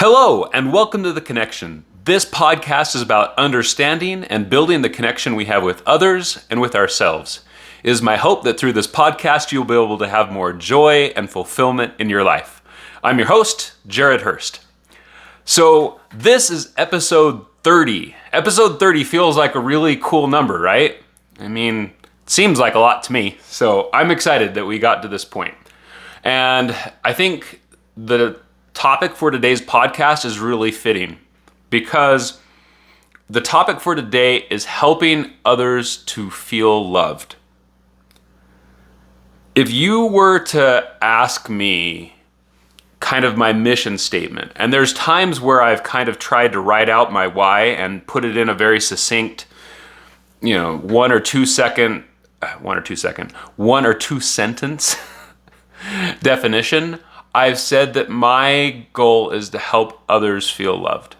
Hello, and welcome to The Connection. This podcast is about understanding and building the connection we have with others and with ourselves. It is my hope that through this podcast, you'll be able to have more joy and fulfillment in your life. I'm your host, Jared Hurst. So this is episode 30. Episode 30 feels like a really cool number, right? I mean, it seems like a lot to me. So I'm excited that we got to this point. And I think the topic for today's podcast is really fitting because the topic for today is helping others to feel loved. If you were to ask me kind of my mission statement, and there's times where I've kind of tried to write out my why and put it in a very succinct, one or two sentence definition, I've said that my goal is to help others feel loved.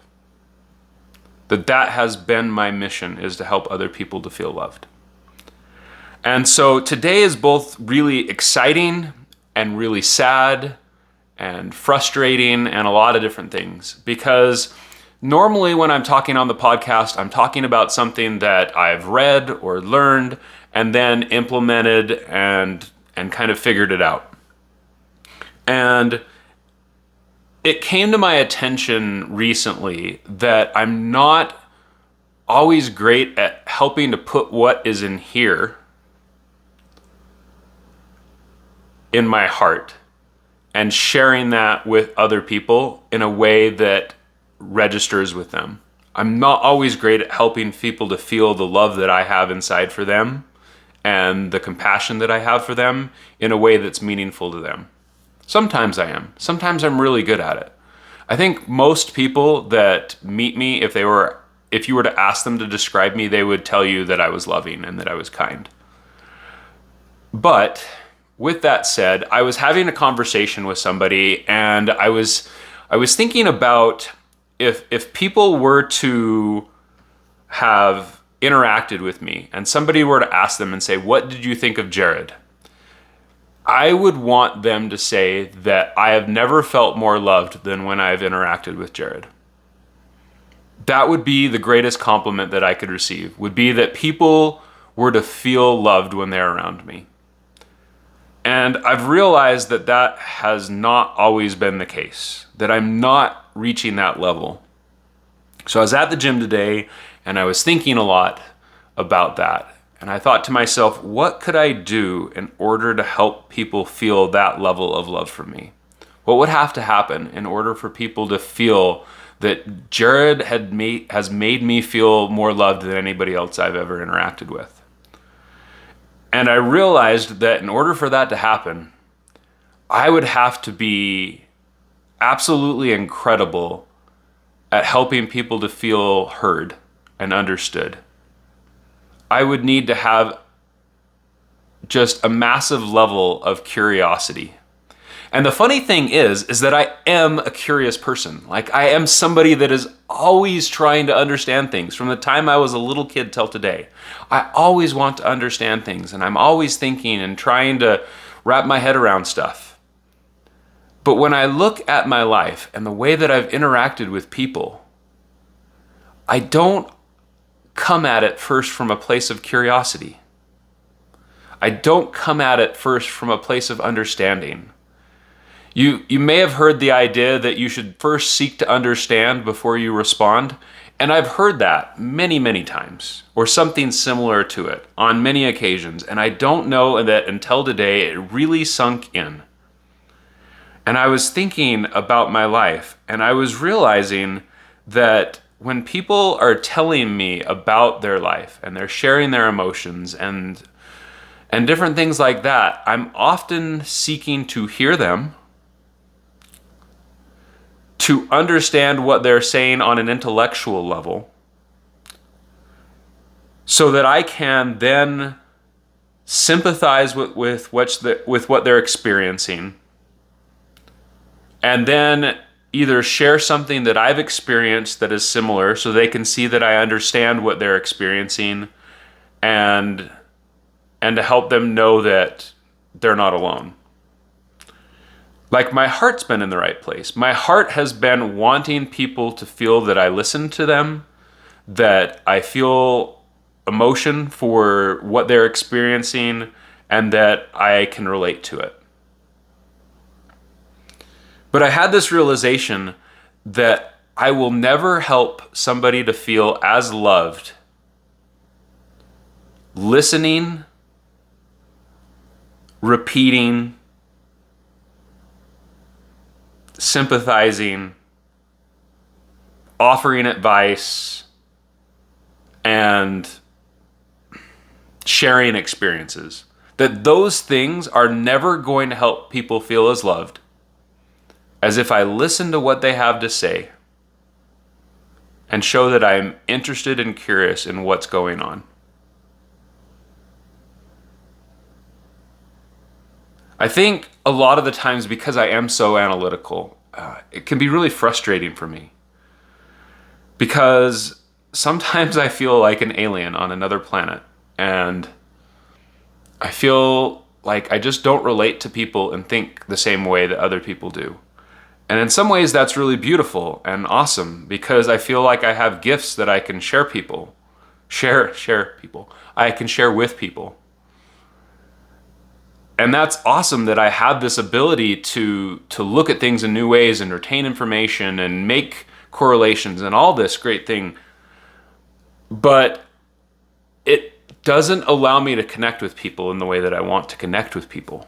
That has been my mission, is to help other people to feel loved. And so today is both really exciting and really sad and frustrating and a lot of different things, because normally when I'm talking on the podcast, I'm talking about something that I've read or learned and then implemented and kind of figured it out. And it came to my attention recently that I'm not always great at helping to put what is in here in my heart and sharing that with other people in a way that registers with them. I'm not always great at helping people to feel the love that I have inside for them and the compassion that I have for them in a way that's meaningful to them. Sometimes I am. Sometimes I'm really good at it. I think most people that meet me, if you were to ask them to describe me, they would tell you that I was loving and that I was kind. But with that said, I was having a conversation with somebody, and I was thinking about if people were to have interacted with me and somebody were to ask them and say, "What did you think of Jared?" I would want them to say that I have never felt more loved than when I've interacted with Jared. That would be the greatest compliment that I could receive, would be that people were to feel loved when they're around me. And I've realized that that has not always been the case, that I'm not reaching that level. So I was at the gym today and I was thinking a lot about that. And I thought to myself, what could I do in order to help people feel that level of love from me? What would have to happen in order for people to feel that Jared has made me feel more loved than anybody else I've ever interacted with? And I realized that in order for that to happen, I would have to be absolutely incredible at helping people to feel heard and understood. I would need to have just a massive level of curiosity. And the funny thing is that I am a curious person. Like, I am somebody that is always trying to understand things from the time I was a little kid till today. I always want to understand things, and I'm always thinking and trying to wrap my head around stuff. But when I look at my life and the way that I've interacted with people, I don't come at it first from a place of curiosity. I don't come at it first from a place of understanding. You may have heard the idea that you should first seek to understand before you respond, and I've heard that many, many times, or something similar to it on many occasions, and I don't know that until today it really sunk in. And I was thinking about my life, and I was realizing that when people are telling me about their life and they're sharing their emotions and different things like that, I'm often seeking to hear them, to understand what they're saying on an intellectual level, so that I can then sympathize with what they're experiencing, and then either share something that I've experienced that is similar so they can see that I understand what they're experiencing, and to help them know that they're not alone. Like my heart's been in the right place. My heart has been wanting people to feel that I listen to them, that I feel emotion for what they're experiencing, and that I can relate to it. But I had this realization that I will never help somebody to feel as loved listening, repeating, sympathizing, offering advice, and sharing experiences. That those things are never going to help people feel as loved as if I listen to what they have to say and show that I'm interested and curious in what's going on. I think a lot of the times, because I am so analytical, it can be really frustrating for me. Because sometimes I feel like an alien on another planet, and I feel like I just don't relate to people and think the same way that other people do. And in some ways that's really beautiful and awesome, because I feel like I have gifts that I can share people. I can share with people. And that's awesome that I have this ability to look at things in new ways and retain information and make correlations and all this great thing. But it doesn't allow me to connect with people in the way that I want to connect with people.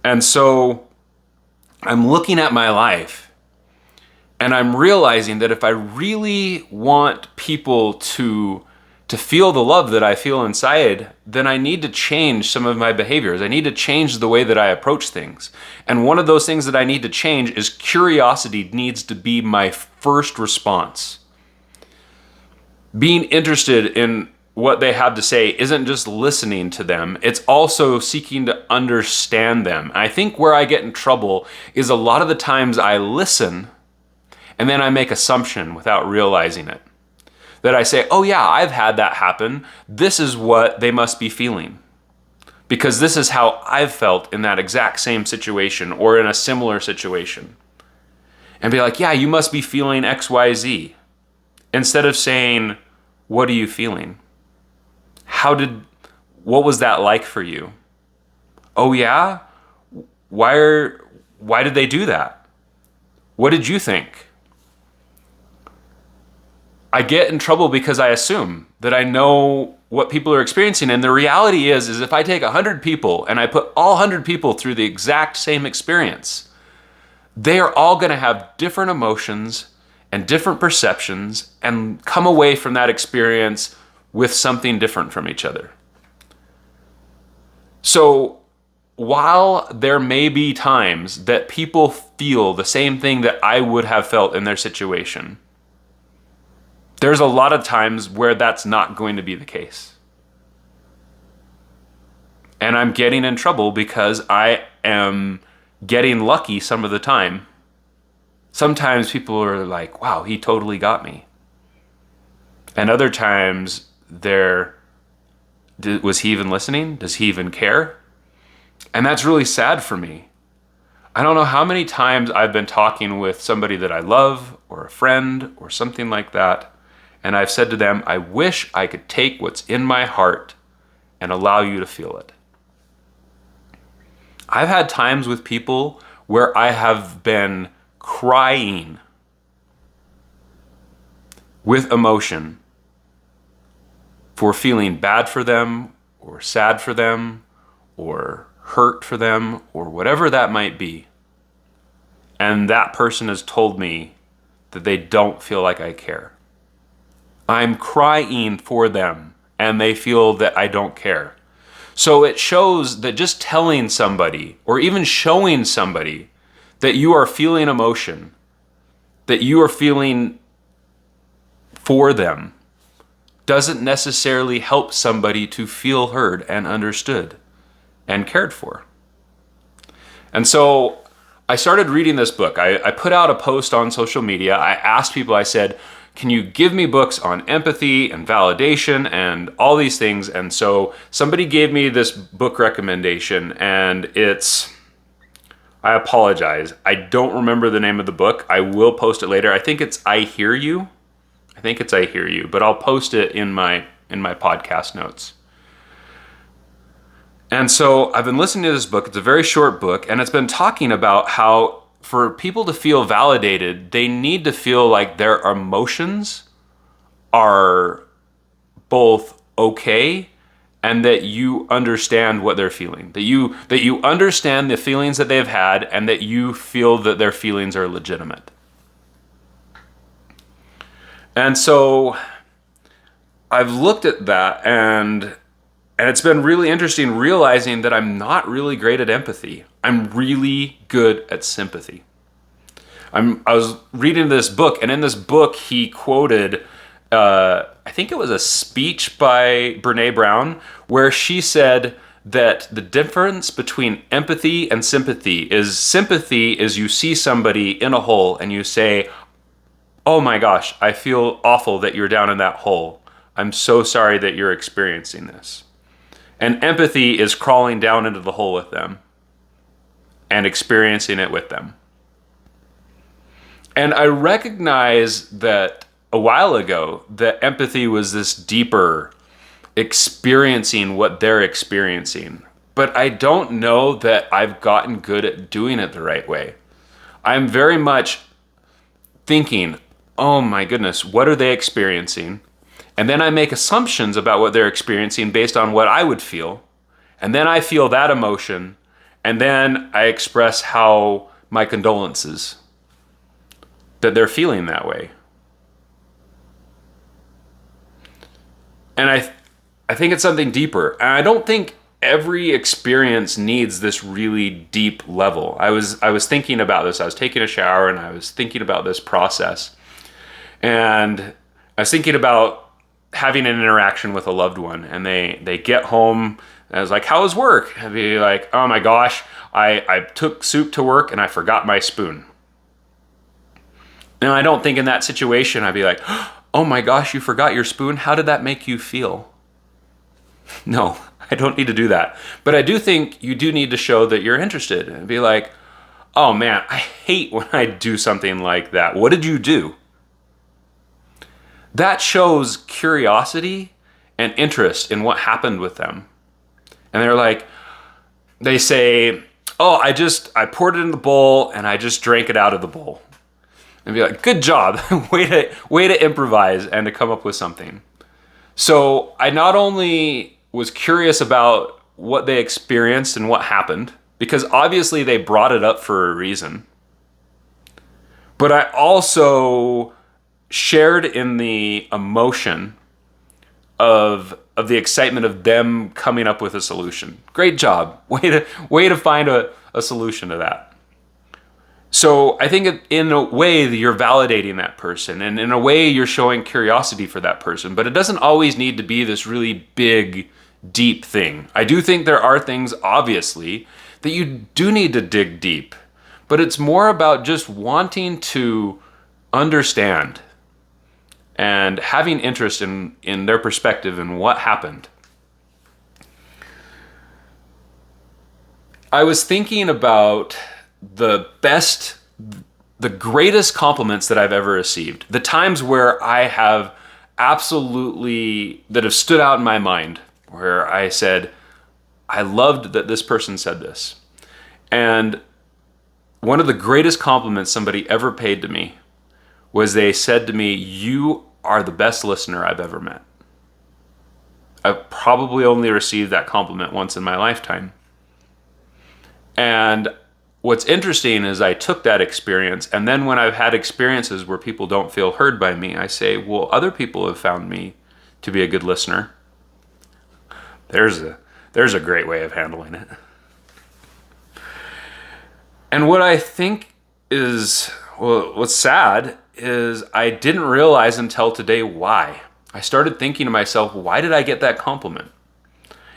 And so I'm looking at my life and I'm realizing that if I really want people to feel the love that I feel inside, then I need to change some of my behaviors. I need to change the way that I approach things. And one of those things that I need to change is curiosity needs to be my first response. Being interested in what they have to say isn't just listening to them, it's also seeking to understand them. And I think where I get in trouble is a lot of the times I listen and then I make assumption without realizing it. That I say, oh yeah, I've had that happen. This is what they must be feeling. Because this is how I've felt in that exact same situation or in a similar situation. And be like, yeah, you must be feeling X, Y, Z. Instead of saying, what are you feeling? What was that like for you? Oh yeah? Why did they do that? What did you think? I get in trouble because I assume that I know what people are experiencing. And the reality is if I take 100 people and I put all 100 people through the exact same experience, they are all going to have different emotions and different perceptions and come away from that experience with something different from each other. So while there may be times that people feel the same thing that I would have felt in their situation, there's a lot of times where that's not going to be the case. And I'm getting in trouble because I am getting lucky some of the time. Sometimes people are like, wow, he totally got me. And other times was he even listening? Does he even care? And that's really sad for me. I don't know how many times I've been talking with somebody that I love or a friend or something like that, and I've said to them, I wish I could take what's in my heart and allow you to feel it. I've had times with people where I have been crying with emotion for feeling bad for them or sad for them or hurt for them or whatever that might be. And that person has told me that they don't feel like I care. I'm crying for them and they feel that I don't care. So it shows that just telling somebody or even showing somebody that you are feeling emotion, that you are feeling for them, doesn't necessarily help somebody to feel heard and understood and cared for. And so I started reading this book. I put out a post on social media. I asked people, I said, can you give me books on empathy and validation and all these things? And so somebody gave me this book recommendation, and I apologize, I don't remember the name of the book. I will post it later. I think it's I Hear You. But I'll post it in my podcast notes. And so I've been listening to this book. It's a very short book, and it's been talking about how for people to feel validated, they need to feel like their emotions are both okay and that you understand what they're feeling. That you understand the feelings that they've had and that you feel that their feelings are legitimate. And so I've looked at that, and it's been really interesting realizing that I'm not really great at empathy. I'm really good at sympathy. I was reading this book, and in this book he quoted, I think it was a speech by Brene Brown, where she said that the difference between empathy and sympathy is you see somebody in a hole and you say, oh my gosh, I feel awful that you're down in that hole. I'm so sorry that you're experiencing this. And empathy is crawling down into the hole with them and experiencing it with them. And I recognize that a while ago that empathy was this deeper experiencing what they're experiencing. But I don't know that I've gotten good at doing it the right way. I'm very much thinking, oh my goodness, what are they experiencing? And then I make assumptions about what they're experiencing based on what I would feel. And then I feel that emotion. And then I express how my condolences that they're feeling that way. And I think it's something deeper. And I don't think every experience needs this really deep level. I was thinking about this. I was taking a shower and I was thinking about this process. And I was thinking about having an interaction with a loved one, and they get home, and I was like, how was work? I'd be like, oh my gosh, I took soup to work and I forgot my spoon. And I don't think in that situation I'd be like, oh my gosh, you forgot your spoon? How did that make you feel? No, I don't need to do that. But I do think you do need to show that you're interested and be like, oh man, I hate when I do something like that. What did you do? That shows curiosity and interest in what happened with them. And they say, oh, I poured it in the bowl and I just drank it out of the bowl. And be like, good job, way to improvise and to come up with something. So I not only was curious about what they experienced and what happened, because obviously they brought it up for a reason, but I also shared in the emotion of the excitement of them coming up with a solution. Great job. Way to find a solution to that. So I think in a way that you're validating that person, and in a way you're showing curiosity for that person, but it doesn't always need to be this really big, deep thing. I do think there are things, obviously, that you do need to dig deep, but it's more about just wanting to understand and having interest in their perspective and what happened. I was thinking about the greatest compliments that I've ever received. The times where I have that have stood out in my mind, where I said, I loved that this person said this. And one of the greatest compliments somebody ever paid to me was they said to me, you are the best listener I've ever met. I've probably only received that compliment once in my lifetime. And what's interesting is I took that experience, and then when I've had experiences where people don't feel heard by me, I say, well, other people have found me to be a good listener. There's a great way of handling it. And what I think is, well, what's sad is I didn't realize until today why. I started thinking to myself, why did I get that compliment?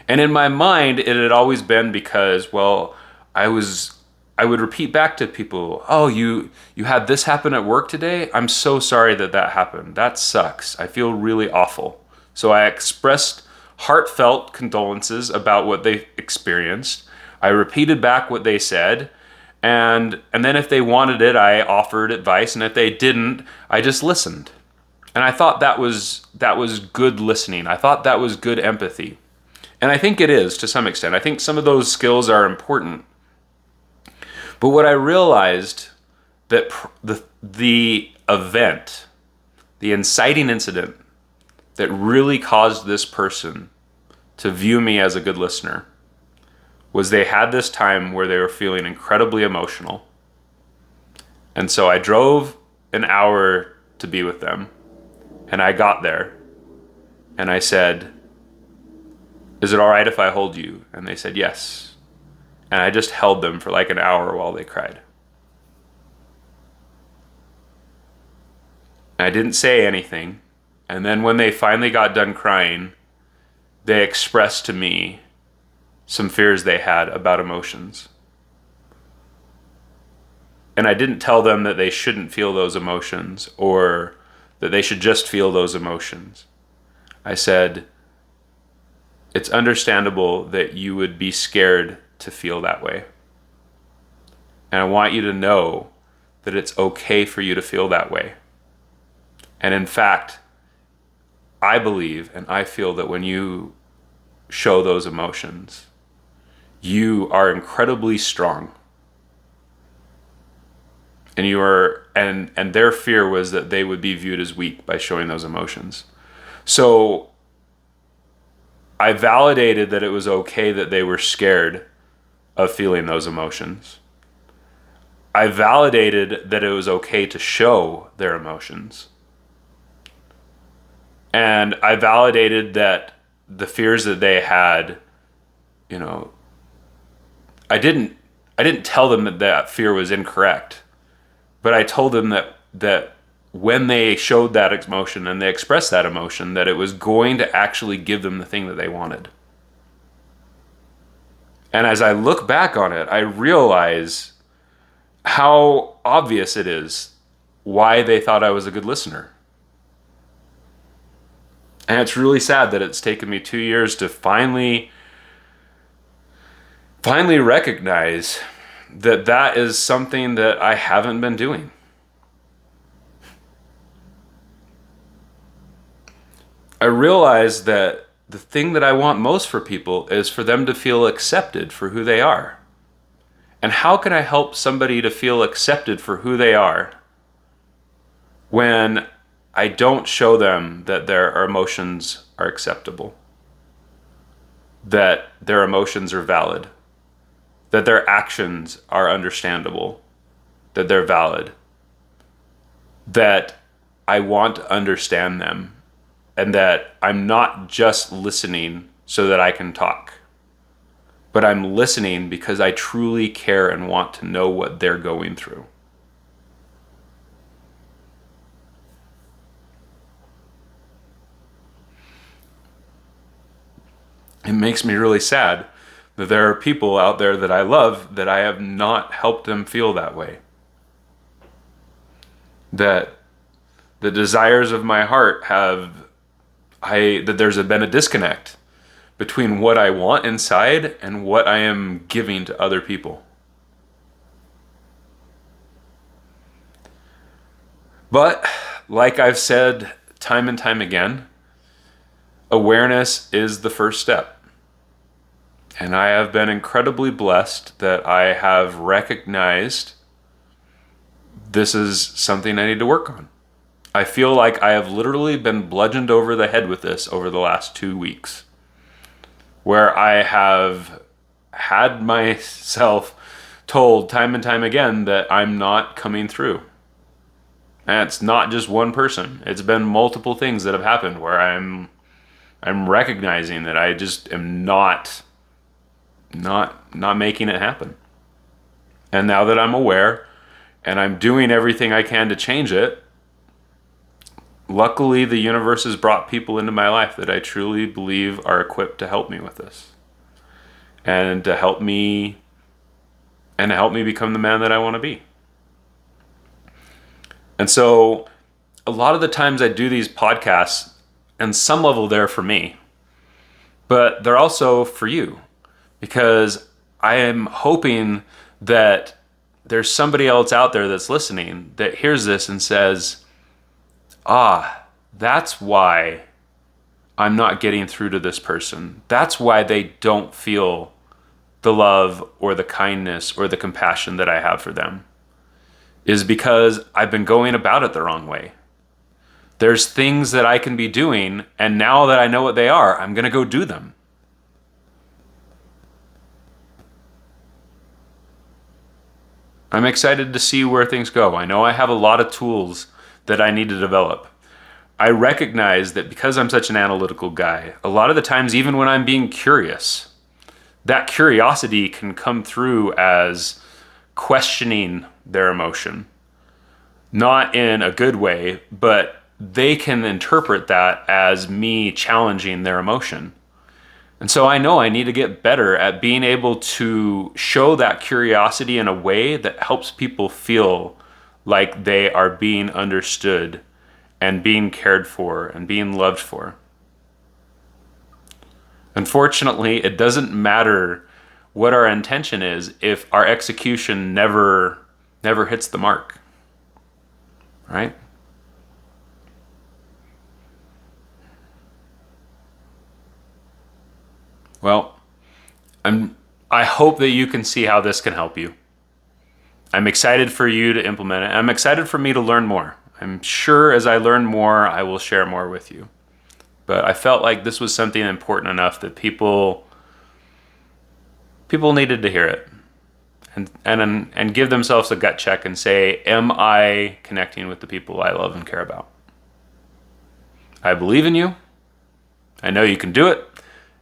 And in my mind, it had always been because, well, I was I would repeat back to people, "Oh, you had this happen at work today? I'm so sorry that that happened. That sucks. I feel really awful." So I expressed heartfelt condolences about what they experienced. I repeated back what they said, and then if they wanted it, I offered advice, and if they didn't, I just listened. And I thought that was good listening. I thought that was good empathy. And I think it is to some extent. I think some of those skills are important. But what I realized that the event, the inciting incident that really caused this person to view me as a good listener was they had this time where they were feeling incredibly emotional. And so I drove an hour to be with them, and I got there and I said, "Is it all right if I hold you?" And they said, "Yes." And I just held them for like an hour while they cried. I didn't say anything. And then when they finally got done crying, they expressed to me some fears they had about emotions. And I didn't tell them that they shouldn't feel those emotions or that they should just feel those emotions. I said, "It's understandable that you would be scared to feel that way. And I want you to know that it's okay for you to feel that way. And in fact, I believe and I feel that when you show those emotions, you are incredibly strong. And you are, and their fear was that they would be viewed as weak by showing those emotions." So I validated that it was okay that they were scared of feeling those emotions. I validated that it was okay to show their emotions. And I validated that the fears that they had, I didn't tell them that that fear was incorrect, but I told them that when they showed that emotion and they expressed that emotion, that it was going to actually give them the thing that they wanted. And as I look back on it, I realize how obvious it is why they thought I was a good listener. And it's really sad that it's taken me 2 years to finally recognize that that is something that I haven't been doing. I realize that the thing that I want most for people is for them to feel accepted for who they are. And how can I help somebody to feel accepted for who they are when I don't show them that their emotions are acceptable, that their emotions are valid, that their actions are understandable, that they're valid, that I want to understand them, and that I'm not just listening so that I can talk, but I'm listening because I truly care and want to know what they're going through. It makes me really sad that there are people out there that I love that I have not helped them feel that way. That the desires of my heart that there's been a disconnect between what I want inside and what I am giving to other people. But like I've said time and time again, awareness is the first step. And I have been incredibly blessed that I have recognized this is something I need to work on. I feel like I have literally been bludgeoned over the head with this over the last 2 weeks, where I have had myself told time and time again that I'm not coming through. And it's not just one person. It's been multiple things that have happened where I'm recognizing that I just am not making it happen. And now that I'm aware and I'm doing everything I can to change it, luckily the universe has brought people into my life that I truly believe are equipped to help me with this and to help me and help me become the man that I want to be. And so a lot of the times I do these podcasts, and some level they're for me, but they're also for you, because I am hoping that there's somebody else out there that's listening that hears this and says, that's why I'm not getting through to this person. That's why they don't feel the love or the kindness or the compassion that I have for them, is because I've been going about it the wrong way. There's things that I can be doing, and now that I know what they are, I'm going to go do them. I'm excited to see where things go. I know I have a lot of tools that I need to develop. I recognize that because I'm such an analytical guy, a lot of the times, even when I'm being curious, that curiosity can come through as questioning their emotion. Not in a good way, but they can interpret that as me challenging their emotion. And so I know I need to get better at being able to show that curiosity in a way that helps people feel like they are being understood and being cared for and being loved for. Unfortunately, it doesn't matter what our intention is if our execution never hits the mark. Right? Well, I hope that you can see how this can help you. I'm excited for you to implement it. I'm excited for me to learn more. I'm sure as I learn more, I will share more with you. But I felt like this was something important enough that people needed to hear it and give themselves a gut check and say, am I connecting with the people I love and care about? I believe in you. I know you can do it.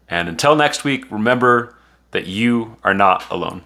And until next week, remember that you are not alone.